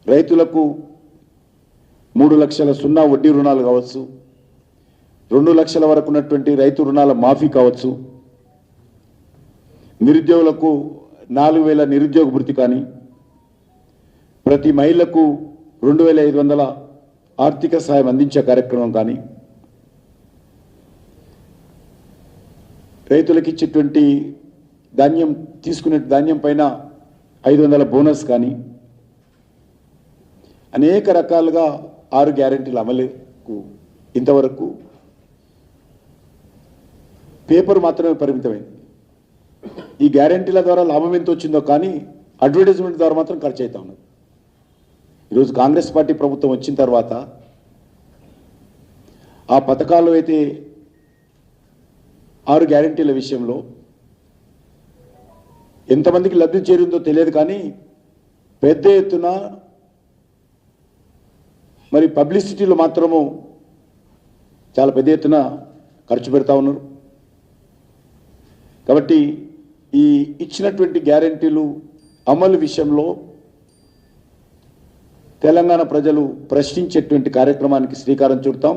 రైతులకు 3 లక్షల సున్నా వడ్డీ రుణాలు కావచ్చు, 2 లక్షల వరకు ఉన్నటువంటి రైతు రుణాల మాఫీ కావచ్చు, నిరుద్యోగులకు 4,000 నిరుద్యోగ భృతి కానీ, ప్రతి మహిళకు 2,500 ఆర్థిక సహాయం అందించే కార్యక్రమం కానీ, రైతులకు ఇచ్చేటువంటి ధాన్యం తీసుకునే ధాన్యం పైన 500 బోనస్ కానీ, అనేక రకాలుగా 6 గ్యారెంటీల అమలుకు ఇంతవరకు పేపర్ మాత్రమే పరిమితమైంది. ఈ గ్యారెంటీల ద్వారా లాభం ఎంత వచ్చిందో కానీ అడ్వర్టైజ్మెంట్ ద్వారా మాత్రం ఖర్చు అవుతా ఉన్నది. ఈరోజు కాంగ్రెస్ పార్టీ ప్రభుత్వం వచ్చిన తర్వాత ఆ పథకాలు అయితే 6 గ్యారెంటీల విషయంలో ఎంతమందికి లబ్ధి చేరిందో తెలియదు కానీ పెద్ద ఎత్తున మరి పబ్లిసిటీలో మాత్రము చాలా పెద్ద ఎత్తున ఖర్చు పెడతా ఉన్నారు. కాబట్టి ఈ ఇచ్చినటువంటి గ్యారెంటీలు అమలు విషయంలో తెలంగాణ ప్రజలు ప్రశ్నించేటువంటి కార్యక్రమానికి శ్రీకారం చుడతాం.